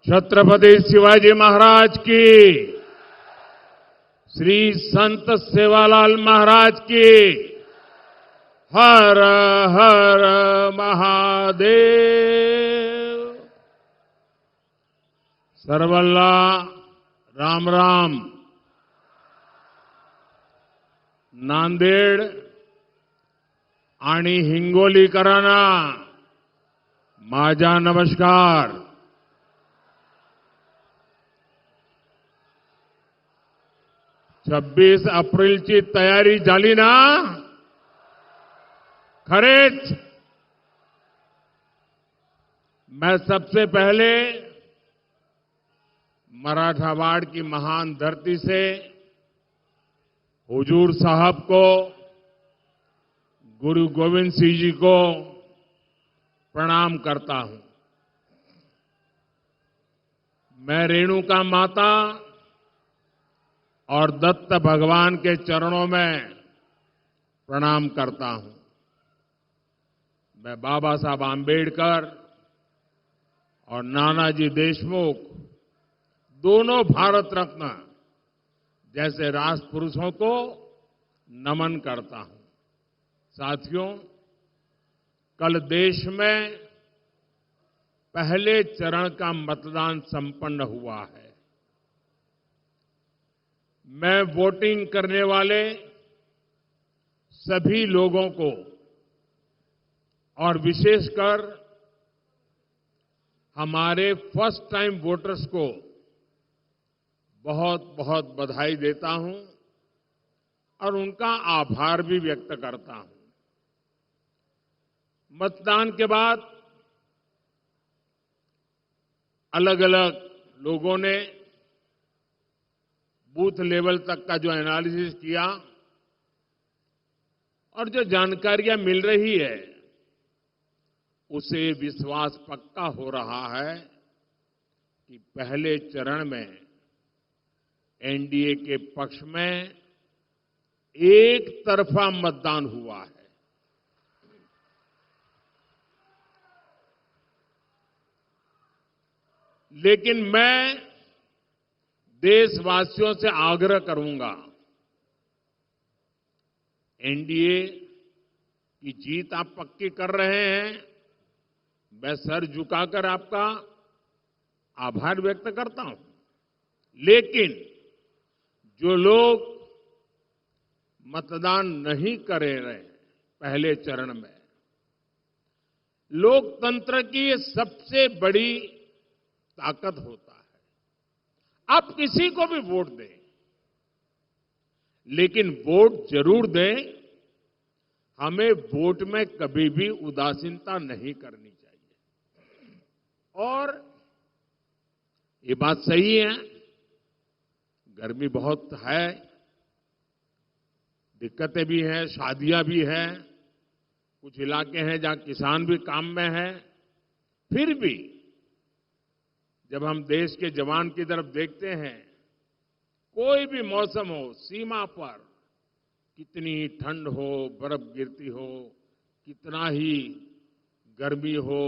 छत्रपति शिवाजी महाराज की, श्री संत सेवालाल महाराज की, हर हर महादेव। सर्वल्ला राम राम। नांदेड आणि हिंगोलीकरांना माझा नमस्कार। 26 एप्रिलची तयारी झाली ना? खरेच मैं सबसे पहले मराठावाड़ की महान धरती से हुजूर साहब को, गुरु गोविंद सिंह जी को प्रणाम करता हूं। मैं रेणुका माता और दत्त भगवान के चरणों में प्रणाम करता हूं। मैं बाबा साहब आंबेडकर और नानाजी देशमुख, दोनों भारत रत्न जैसे राष्ट्रपुरुषों को नमन करता हूं। साथियों, कल देश में पहले चरण का मतदान संपन्न हुआ है। मैं वोटिंग करने वाले सभी लोगों को और विशेषकर हमारे फर्स्ट टाइम वोटर्स को बहुत बहुत बधाई देता हूं और उनका आभार भी व्यक्त करता हूं। मतदान के बाद अलग अलग लोगों ने बूथ लेवल तक का जो एनालिसिस किया और जो जानकारियां मिल रही है, उसे विश्वास पक्का हो रहा है कि पहले चरण में एनडीए के पक्ष में एक तरफा मतदान हुआ है। लेकिन मैं देशवासियों से आग्रह करूंगा, एनडीए की जीत आप पक्की कर रहे हैं, मैं सर झुकाकर आपका आभार व्यक्त करता हूं। लेकिन जो लोग मतदान नहीं कर रहे पहले चरण में, लोकतंत्र की ये सबसे बड़ी ताकत होता है। आप किसी को भी वोट दें, लेकिन वोट जरूर दें। हमें वोट में कभी भी उदासीनता नहीं करनी चाहिए। और ये बात सही है, गर्मी बहुत है, दिक्कतें भी हैं, शादियां भी हैं, कुछ इलाके हैं जहां किसान भी काम में हैं। फिर भी जब हम देश के जवान की तरफ देखते हैं, कोई भी मौसम हो, सीमा पर कितनी ही ठंड हो, बर्फ गिरती हो, कितना ही गर्मी हो,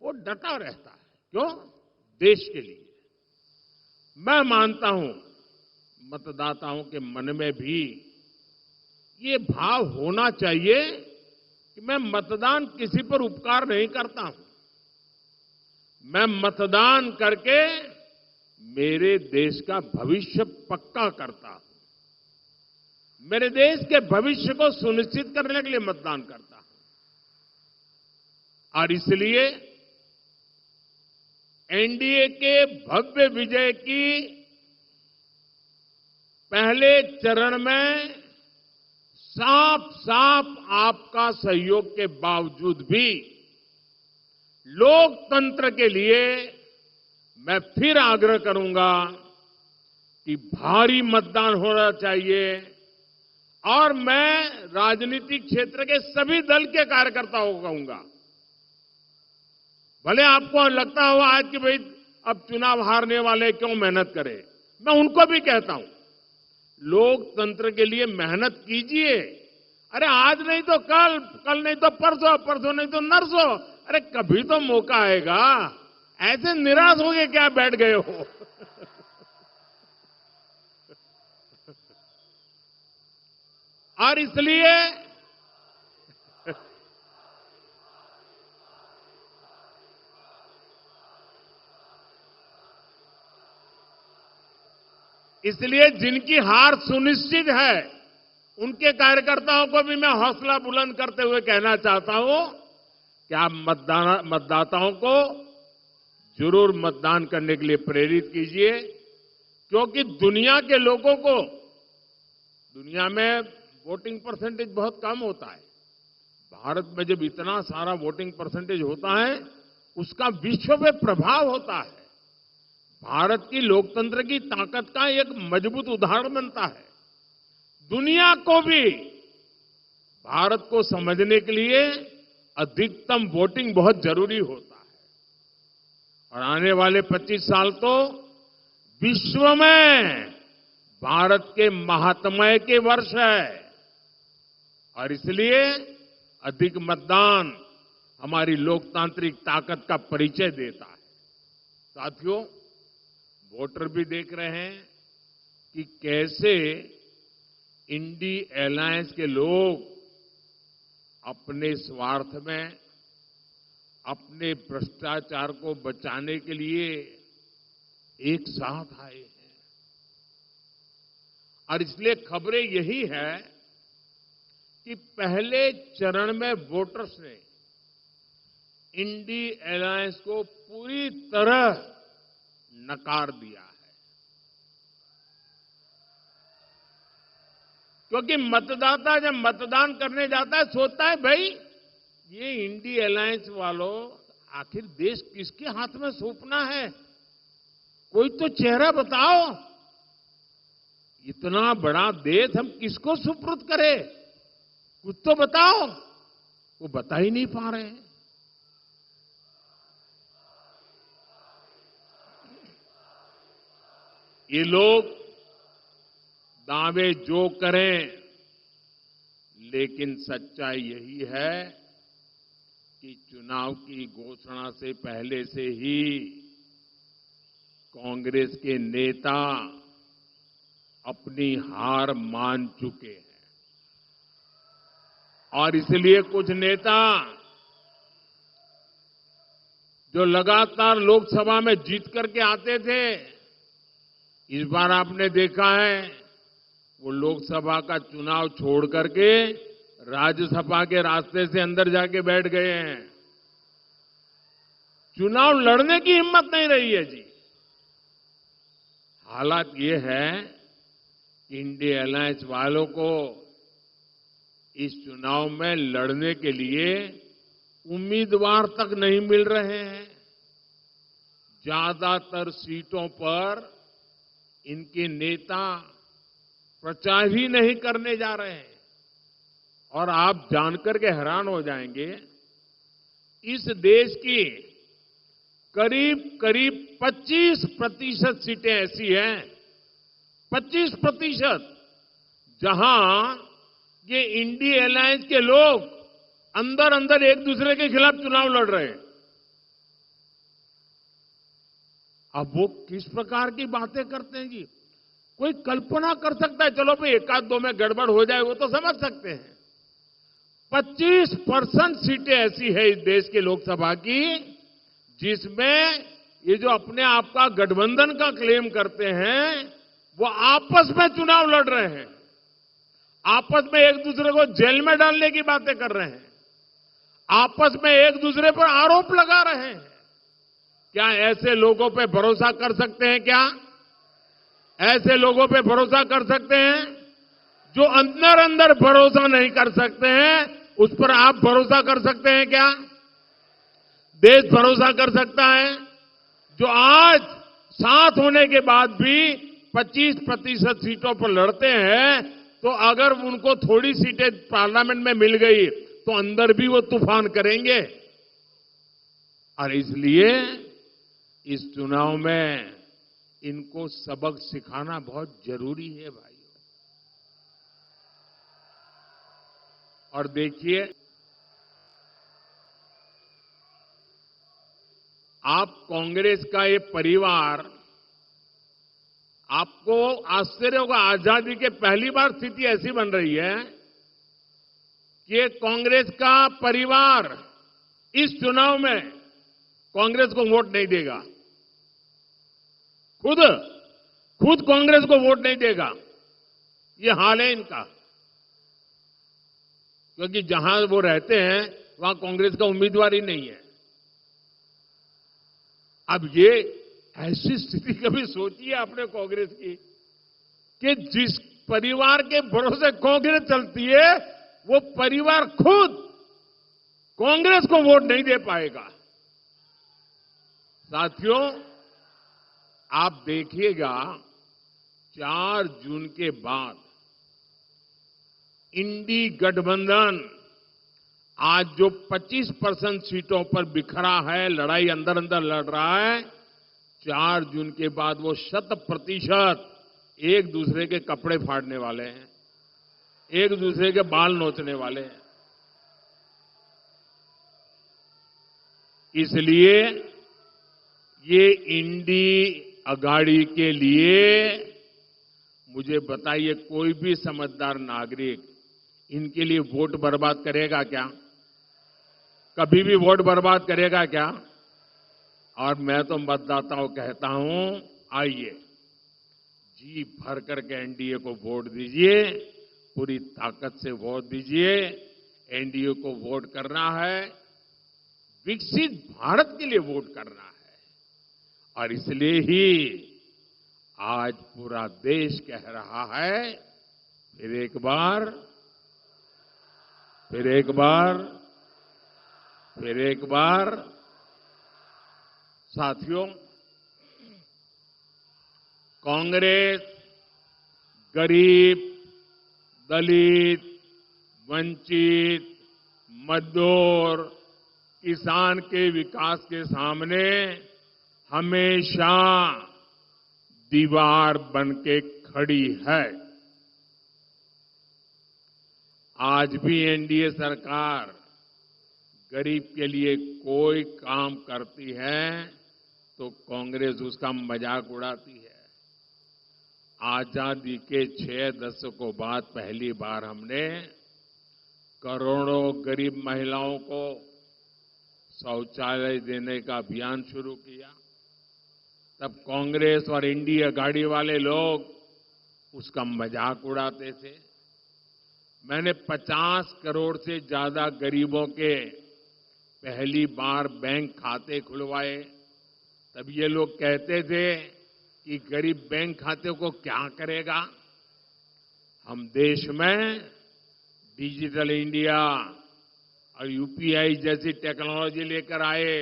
वो डटा रहता है। क्यों? देश के लिए। मैं मानता हूं मतदाताओं के मन में भी ये भाव होना चाहिए कि मैं मतदान किसी पर उपकार नहीं करता हूं। मैं मतदान करके मेरे देश का भविष्य पक्का करता हूं। मेरे देश के भविष्य को सुनिश्चित करने के लिए मतदान करता हूं। और इसलिए एनडीए के भव्य विजय की पहले चरण में साफ साफ आपका सहयोग के बावजूद भी लोकतंत्र के लिए मैं फिर आग्रह करूंगा कि भारी मतदान होना चाहिए। और मैं राजनीतिक क्षेत्र के सभी दल के कार्यकर्ताओं को कहूंगा, भले आपको लगता हो आज कि भाई अब चुनाव हारने वाले क्यों मेहनत करें, मैं उनको भी कहता हूं, लोकतंत्र के लिए मेहनत कीजिए। अरे आज नहीं तो कल, कल नहीं तो परसों, परसों नहीं तो नरसों, अरे कभी तो मौका आएगा। ऐसे निराश हो गए क्या बैठ गए हो? और इसलिए जिनकी हार सुनिश्चित है, उनके कार्यकर्ताओं को भी मैं हौसला बुलंद करते हुए कहना चाहता हूं कि आप मतदाताओं को जरूर मतदान करने के लिए प्रेरित कीजिए, क्योंकि दुनिया के लोगों को, दुनिया में वोटिंग परसेंटेज बहुत कम होता है। भारत में जब इतना सारा वोटिंग परसेंटेज होता है, उसका विश्व में प्रभाव होता है। भारत की लोकतंत्र की ताकत का एक मजबूत उदाहरण बनता है। दुनिया को भी भारत को समझने के लिए अधिकतम वोटिंग बहुत जरूरी होता है। और आने वाले 25 साल तो विश्व में भारत के महात्म्य के वर्ष है, और इसलिए अधिक मतदान हमारी लोकतांत्रिक ताकत का परिचय देता है। साथियों, वोटर भी देख रहे हैं कि कैसे इंडी अलायंस के लोग अपने स्वार्थ में, अपने भ्रष्टाचार को बचाने के लिए एक साथ आए हैं। और इसलिए खबरें यही है कि पहले चरण में वोटर्स ने इंडी अलायंस को पूरी तरह नकार दिया है, क्योंकि मतदाता जब मतदान करने जाता है सोचता है, भाई ये इंडी अलायंस वालों, आखिर देश किसके हाथ में सौंपना है? कोई तो चेहरा बताओ। इतना बड़ा देश हम किसको सुपुर्द करें? कुछ तो बताओ। वो बता ही नहीं पा रहे हैं। ये लोग दावे जो करें, लेकिन सच्चाई यही है कि चुनाव की घोषणा से पहले से ही कांग्रेस के नेता अपनी हार मान चुके हैं। और इसलिए कुछ नेता जो लगातार लोकसभा में जीत करके आते थे, इस बार आपने देखा है वो लोकसभा का चुनाव छोड़ करके राज्यसभा के रास्ते से अंदर जाके बैठ गए हैं। चुनाव लड़ने की हिम्मत नहीं रही है जी। हालात ये है कि इंडिया अलायंस वालों को इस चुनाव में लड़ने के लिए उम्मीदवार तक नहीं मिल रहे हैं। ज्यादातर सीटों पर इनके नेता प्रचार ही नहीं करने जा रहे हैं। और आप जानकर के हैरान हो जाएंगे, इस देश की करीब करीब 25% सीटें ऐसी हैं, 25%, जहां ये इंडी अलायंस के लोग अंदर अंदर एक दूसरे के खिलाफ चुनाव लड़ रहे हैं। अब वो किस प्रकार की बातें करते हैं जी? कोई कल्पना कर सकता है, चलो भाई एक आध दो में गड़बड़ हो जाए वो तो समझ सकते हैं। 25% सीटें ऐसी है इस देश के लोकसभा की जिसमें ये जो अपने आप का गठबंधन का क्लेम करते हैं, वो आपस में चुनाव लड़ रहे हैं, आपस में एक दूसरे को जेल में डालने की बातें कर रहे हैं, आपस में एक दूसरे पर आरोप लगा रहे हैं। क्या ऐसे लोगों पे भरोसा कर सकते हैं? क्या ऐसे लोगों पे भरोसा कर सकते हैं? जो अंदर अंदर भरोसा नहीं कर सकते हैं, उस पर आप भरोसा कर सकते हैं क्या? देश भरोसा कर सकता है? जो आज साथ होने के बाद भी 25% सीटों पर लड़ते हैं, तो अगर उनको थोड़ी सीटें पार्लियामेंट में मिल गई तो अंदर भी वो तूफान करेंगे। और इसलिए इस चुनाव में इनको सबक सिखाना बहुत जरूरी है भाइयों। और देखिए, आप कांग्रेस का ये परिवार, आपको आश्चर्य होगा, आजादी के पहली बार स्थिति ऐसी बन रही है कि कांग्रेस का परिवार इस चुनाव में कांग्रेस को वोट नहीं देगा। खुद कांग्रेस को वोट नहीं देगा। ये हाल है इनका, क्योंकि जहां वो रहते हैं वहां कांग्रेस का उम्मीदवार ही नहीं है। अब ये ऐसी स्थिति कभी सोची है आपने कांग्रेस की कि जिस परिवार के भरोसे कांग्रेस चलती है वो परिवार खुद कांग्रेस को वोट नहीं दे पाएगा। साथियों, आप देखिएगा 4 जून के बाद इंडी गठबंधन आज जो 25% सीटों पर बिखरा है, लड़ाई अंदर अंदर लड़ रहा है, 4 जून के बाद वो 100% एक दूसरे के कपड़े फाड़ने वाले हैं, एक दूसरे के बाल नोचने वाले हैं। इसलिए ये इंडी अघाड़ी के लिए मुझे बताइए, कोई भी समझदार नागरिक इनके लिए वोट बर्बाद करेगा क्या? कभी भी वोट बर्बाद करेगा क्या? और मैं तो मतदाताओं को कहता हूं, आइए जी भर करके एनडीए को वोट दीजिए, पूरी ताकत से वोट दीजिए। एनडीए को वोट करना है, विकसित भारत के लिए वोट करना है। और इसलिए ही आज पूरा देश कह रहा है, फिर एक बार, साथियों, कांग्रेस गरीब, दलित, वंचित, मजदूर, किसान के विकास के सामने हमेशा दीवार बन के खड़ी है। आज भी एनडीए सरकार गरीब के लिए कोई काम करती है तो कांग्रेस उसका मजाक उड़ाती है। आजादी के 6 दशकों बाद पहली बार हमने करोड़ों गरीब महिलाओं को शौचालय देने का अभियान शुरू किया। तब कांग्रेस और इंडिया अघाड़ी वाले लोग उसका मजाक उड़ाते थे। मैंने 50 करोड़ से ज्यादा गरीबों के पहली बार बैंक खाते खुलवाए। तब ये लोग कहते थे कि गरीब बैंक खाते को क्या करेगा। हम देश में डिजिटल इंडिया और यूपीआई जैसी टेक्नोलॉजी लेकर आए।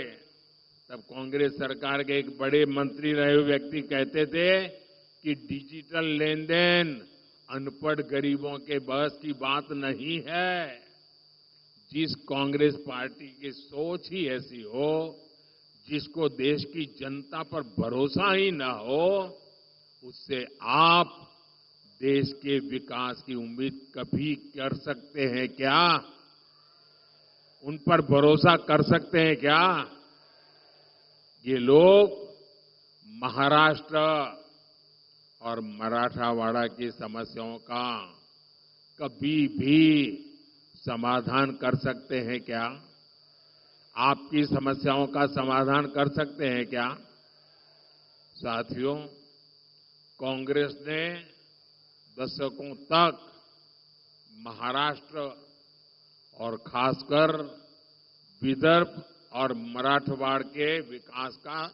तब कांग्रेस सरकार के एक बड़े मंत्री रहे हुए व्यक्ति कहते थे कि डिजिटल लेन देन अनपढ़ गरीबों के बस की बात नहीं है। जिस कांग्रेस पार्टी की सोच ही ऐसी हो, जिसको देश की जनता पर भरोसा ही न हो, उससे आप देश के विकास की उम्मीद कभी कर सकते हैं क्या? उन पर भरोसा कर सकते हैं क्या? ये लोग महाराष्ट्र और मराठवाड़ा की समस्याओं का कभी भी समाधान कर सकते हैं क्या? आपकी समस्याओं का समाधान कर सकते हैं क्या? साथियों, कांग्रेस ने दशकों तक महाराष्ट्र और खासकर विदर्भ और मराठवाड़ के विकास का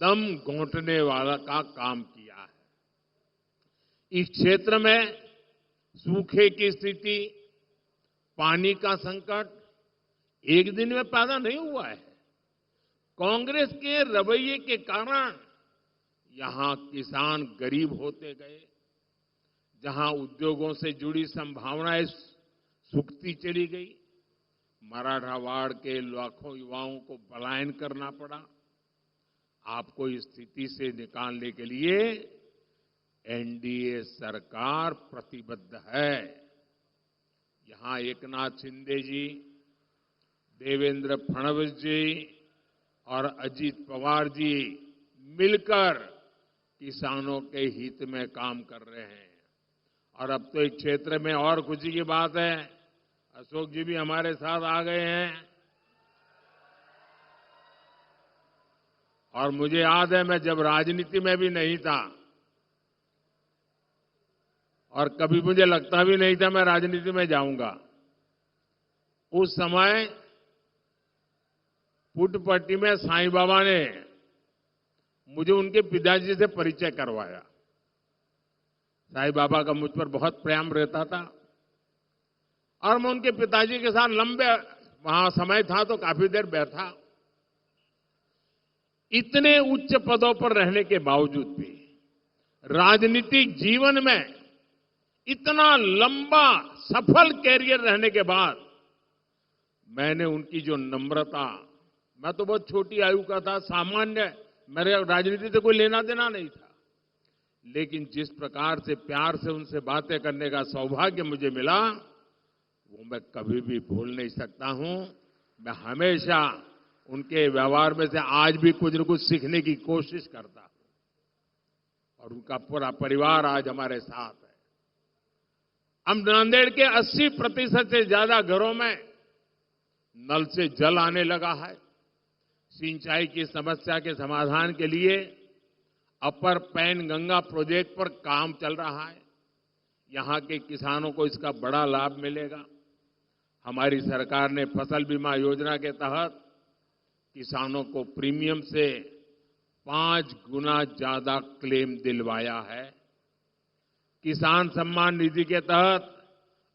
दम घोंटने वाला का काम किया है। इस क्षेत्र में सूखे की स्थिति, पानी का संकट एक दिन में पैदा नहीं हुआ है। कांग्रेस के रवैये के कारण यहां किसान गरीब होते गए, जहां उद्योगों से जुड़ी संभावनाएं सूखती चली गई, मराठवाड़ के लाखों युवाओं को पलायन करना पड़ा। आपको इस स्थिति से निकालने के लिए एनडीए सरकार प्रतिबद्ध है। यहां एकनाथ शिंदे जी, देवेंद्र फडणवीस जी, और अजीत पवार जी मिलकर किसानों के हित में काम कर रहे हैं। और अब तो एक क्षेत्र में और खुशी की बात है, अशोक जी भी हमारे साथ आ गए हैं। और मुझे याद है, मैं जब राजनीति में भी नहीं था और कभी मुझे लगता भी नहीं था मैं राजनीति में जाऊंगा, उस समय पुट्टपर्ती में साईं बाबा ने मुझे उनके पिताजी से परिचय करवाया। साईं बाबा का मुझ पर बहुत प्रेम रहता था और मैं उनके पिताजी के साथ लंबे वहां समय था तो काफी देर बैठा। इतने उच्च पदों पर रहने के बावजूद भी राजनीतिक जीवन में इतना लंबा सफल कैरियर रहने के बाद मैंने उनकी जो नम्रता, मैं तो बहुत छोटी आयु का था, सामान्य, मेरे राजनीति से कोई लेना देना नहीं था, लेकिन जिस प्रकार से प्यार से उनसे बातें करने का सौभाग्य मुझे मिला वो मैं कभी भी भूल नहीं सकता हूं। मैं हमेशा उनके व्यवहार में से आज भी कुछ न कुछ सीखने की कोशिश करता हूं और उनका पूरा परिवार आज हमारे साथ है। हम नांदेड़ के 80% से ज्यादा घरों में नल से जल आने लगा है। सिंचाई की समस्या के समाधान के लिए अपर पैन गंगा प्रोजेक्ट पर काम चल रहा है। यहां के किसानों को इसका बड़ा लाभ मिलेगा। हमारी सरकार ने फसल बीमा योजना के तहत किसानों को प्रीमियम से 5 गुना ज्यादा क्लेम दिलवाया है। किसान सम्मान निधि के तहत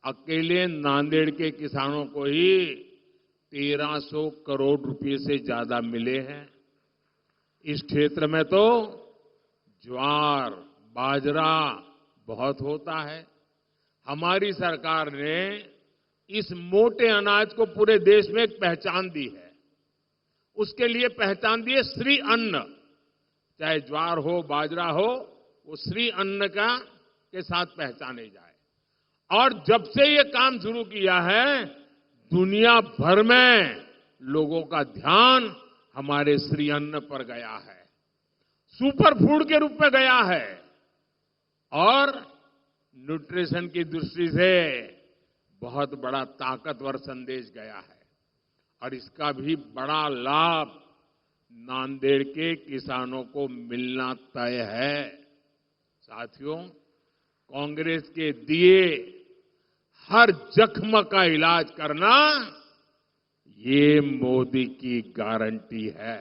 अकेले नांदेड़ के किसानों को ही 1300 करोड़ रुपए से ज्यादा मिले हैं। इस क्षेत्र में तो ज्वार, बाजरा बहुत होता है। हमारी सरकार ने इस मोटे अनाज को पूरे देश में एक पहचान दी है। उसके लिए पहचान दी है श्री अन्न। चाहे ज्वार हो, बाजरा हो, वो श्री अन्न का के साथ पहचाने जाए। और जब से ये काम शुरू किया है, दुनिया भर में लोगों का ध्यान हमारे श्री अन्न पर गया है, सुपर फूड के रूप में गया है और न्यूट्रिशन की दृष्टि से बहुत बड़ा ताकतवर संदेश गया है। और इसका भी बड़ा लाभ नांदेड़ के किसानों को मिलना तय है। साथियों, कांग्रेस के दिए हर जख्म का इलाज करना ये मोदी की गारंटी है।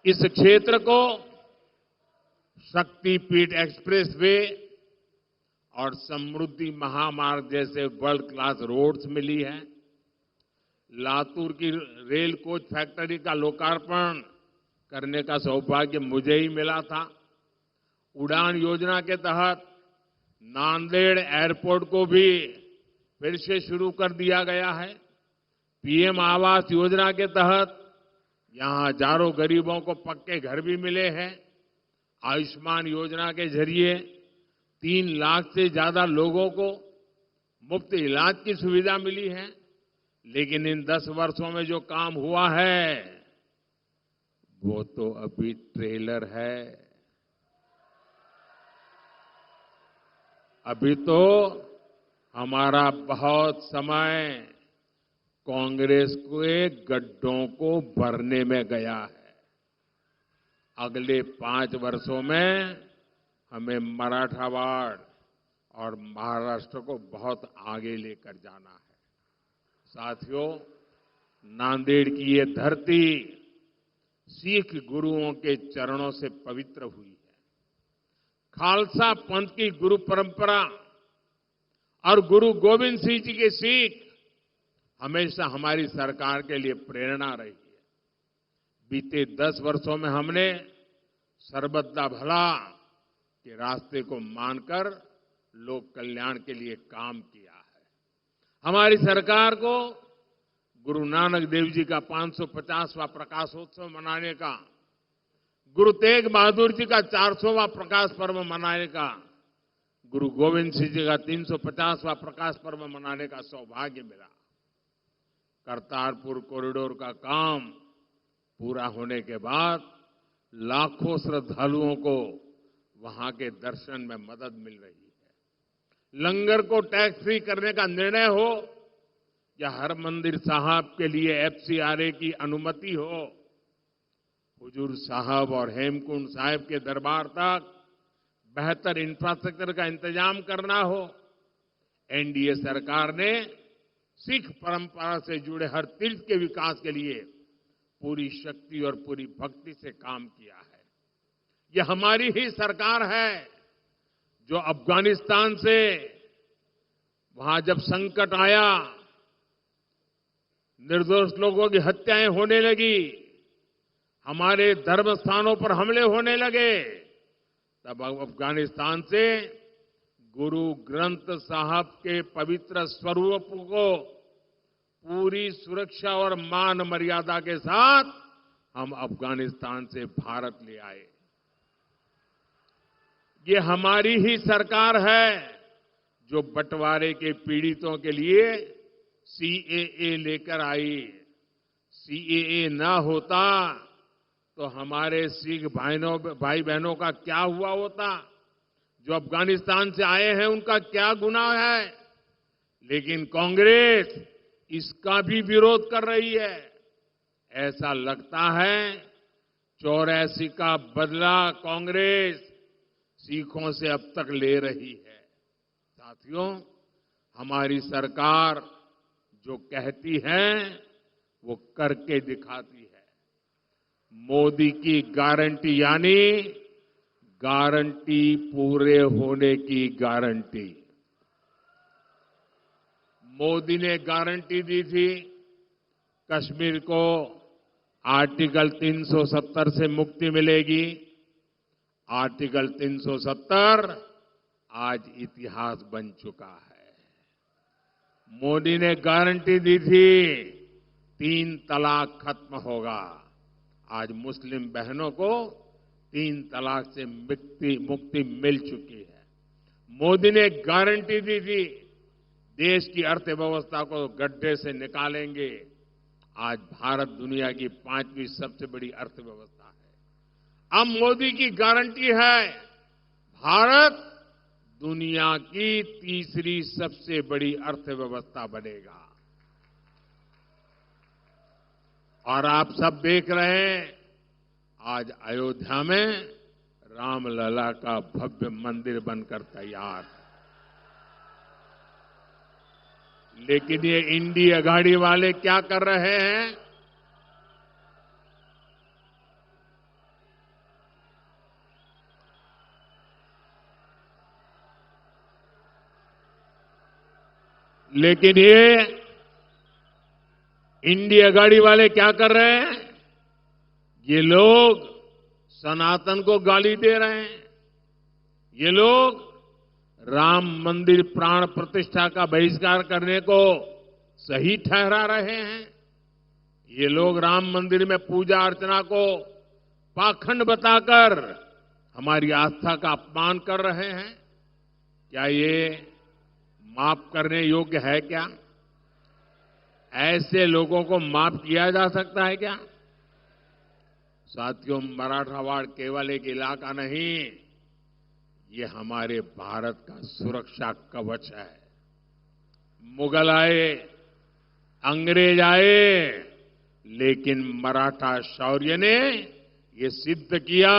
इस क्षेत्र को शक्तिपीठ एक्सप्रेस वे और समृद्धि महामार्ग जैसे वर्ल्ड क्लास रोड्स मिली है। लातूर की रेल कोच फैक्ट्री का लोकार्पण करने का सौभाग्य मुझे ही मिला था। उड़ान योजना के तहत नांदेड़ एयरपोर्ट को भी फिर से शुरू कर दिया गया है। पीएम आवास योजना के तहत यहां हजारों गरीबों को पक्के घर भी मिले हैं। आयुष्मान योजना के जरिए 3 लाख से ज्यादा लोगों को मुफ्त इलाज की सुविधा मिली है। लेकिन इन 10 वर्षों में जो काम हुआ है वो तो अभी ट्रेलर है। अभी तो हमारा बहुत समय कांग्रेस के गड्ढों को भरने में गया है। अगले 5 वर्षों में हमें मराठावाड़ और महाराष्ट्र को बहुत आगे लेकर जाना है। साथियों, नांदेड़ की ये धरती सिख गुरुओं के चरणों से पवित्र हुई है। खालसा पंथ की गुरु परंपरा और गुरु गोविंद सिंह जी की सीख हमेशा हमारी सरकार के लिए प्रेरणा रही है। बीते 10 वर्षों में हमने सर्वदा भला के रास्ते को मानकर लोक कल्याण के लिए काम किया है। हमारी सरकार को गुरु नानक देव जी का 550वां प्रकाशोत्सव मनाने का, गुरु तेग बहादुर जी का 400वां प्रकाश पर्व मनाने का, गुरु गोविंद सिंह जी का 350वां प्रकाश पर्व मनाने का सौभाग्य मिला। करतारपुर कॉरिडोर का काम पूरा होने के बाद लाखों श्रद्धालुओं को वहां के दर्शन में मदद मिल रही है। लंगर को टैक्स फ्री करने का निर्णय हो या हरमंदिर साहब के लिए एफसीआरए की अनुमति हो, हुजूर साहब और हेमकुंड साहिब के दरबार तक बेहतर इंफ्रास्ट्रक्चर का इंतजाम करना हो, एनडीए सरकार ने सिख परंपरा से जुड़े हर तीर्थ के विकास के लिए पूरी शक्ति और पूरी भक्ति से काम किया है। यह हमारी ही सरकार है जो अफगानिस्तान से वहां जब संकट आया, निर्दोष लोगों की हत्याएं होने लगी, हमारे धर्म स्थानों पर हमले होने लगे, तब अफगानिस्तान से गुरु ग्रंथ साहब के पवित्र स्वरूप को पूरी सुरक्षा और मान मर्यादा के साथ हम अफगानिस्तान से भारत ले आए। ये हमारी ही सरकार है जो बंटवारे के पीड़ितों के लिए सीएए लेकर आई। सीएए ना होता तो हमारे सिख भाई बहनों का क्या हुआ होता? जो अफगानिस्तान से आए हैं उनका क्या गुनाह है? लेकिन कांग्रेस इसका भी विरोध कर रही है। ऐसा लगता है 84 का बदला कांग्रेस सिखों से अब तक ले रही है। साथियों, हमारी सरकार जो कहती है वो करके दिखाती है। मोदी की गारंटी यानी गारंटी पूरे होने की गारंटी। मोदी ने गारंटी दी थी कश्मीर को आर्टिकल 370 से मुक्ति मिलेगी। आर्टिकल 370 आज इतिहास बन चुका है। मोदी ने गारंटी दी थी 3 तलाक खत्म होगा। आज मुस्लिम बहनों को 3 तलाक से मुक्ति मिल चुकी है। मोदी ने गारंटी दी थी देश की अर्थव्यवस्था को गड्ढे से निकालेंगे। आज भारत दुनिया की 5वीं सबसे बड़ी अर्थव्यवस्था है। अब मोदी की गारंटी है भारत दुनिया की 3री सबसे बड़ी अर्थव्यवस्था बनेगा। और आप सब देख रहे हैं आज अयोध्या में रामलला का भव्य मंदिर बनकर तैयार है। लेकिन ये इंडिया गाड़ी वाले क्या कर रहे हैं? लेकिन ये इंडिया गाड़ी वाले क्या कर रहे हैं? ये लोग सनातन को गाली दे रहे हैं। ये लोग राम मंदिर प्राण प्रतिष्ठा का बहिष्कार करने को सही ठहरा रहे हैं। ये लोग राम मंदिर में पूजा अर्चना को पाखंड बताकर हमारी आस्था का अपमान कर रहे हैं। क्या ये माफ करने योग्य है क्या? ऐसे लोगों को माफ किया जा सकता है क्या? साथियों, मराठवाड़ केवल एक इलाका नहीं, ये हमारे भारत का सुरक्षा कवच है। मुगल आए, अंग्रेज आए, लेकिन मराठा शौर्य ने ये सिद्ध किया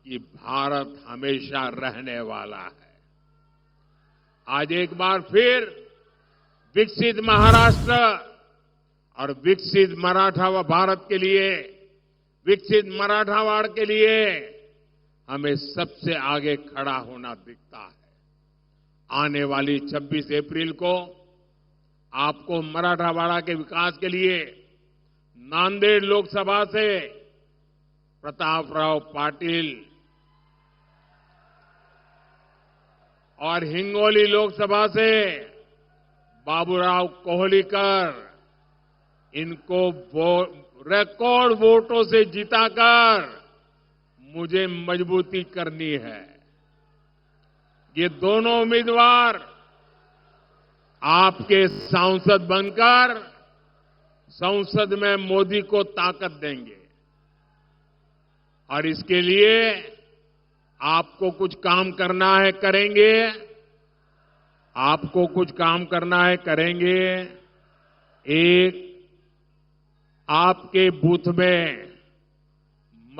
कि भारत हमेशा रहने वाला है। आज एक बार फिर विकसित महाराष्ट्र और विकसित मराठा भारत के लिए, विकसित मराठावाड़ के लिए हमें सबसे आगे खड़ा होना दिखता है। आने वाली 26 अप्रैल को आपको मराठावाड़ा के विकास के लिए नांदेड़ लोकसभा से प्रतापराव पाटिल और हिंगोली लोकसभा से बाबूराव कोहलीकर, इनको रिकॉर्ड वोटों से जिताकर मुझे मजबूती करनी है। ये दोनों उम्मीदवार आपके सांसद बनकर संसद में मोदी को ताकत देंगे और इसके लिए आपको कुछ काम करना है, करेंगे। आपको कुछ काम करना है, करेंगे। एक, आपके बूथ में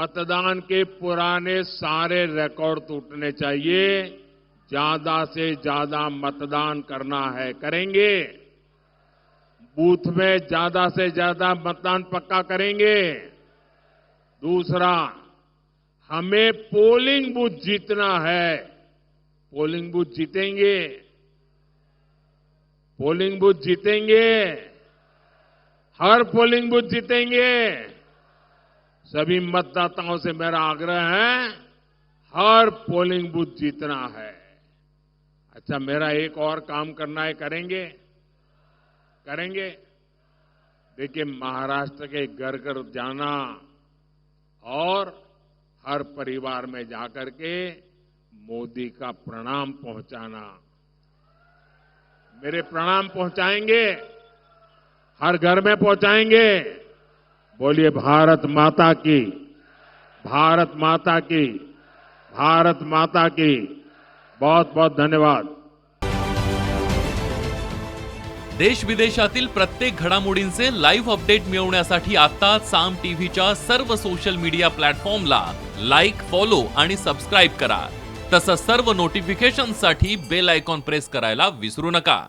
मतदान के पुराने सारे रिकॉर्ड टूटने चाहिए। ज्यादा से ज्यादा मतदान करना है, करेंगे। बूथ में ज्यादा से ज्यादा मतदान पक्का करेंगे। दूसरा, हमें पोलिंग बूथ जीतना है। पोलिंग बूथ जीतेंगे। पोलिंग बूथ जीतेंगे। हर पोलिंग बूथ जीतेंगे। सभी मतदाताओं से मेरा आग्रह है, हर पोलिंग बूथ जीतना है। अच्छा, मेरा एक और काम करना है, करेंगे। करेंगे। देखिए, महाराष्ट्र के घर घर जाना और हर परिवार में जाकर के मोदी का प्रणाम पहुंचाना। मेरे प्रणाम पहुंचाएंगे, हर घर में पहुंचाएंगे। बोलिए भारत माता की, भारत माता की, भारत माता की। बहुत बहुत धन्यवाद। देश विदेशातील प्रत्येक घडामोडींचे लाईव्ह अपडेट मिळवण्यासाठी आता साम टीव्हीच्या सर्व सोशल मीडिया प्लॅटफॉर्मला लाईक, फॉलो आणि सबस्क्राईब करा। तसंच सर्व नोटिफिकेशनसाठी बेल आयकॉन प्रेस करायला विसरू नका।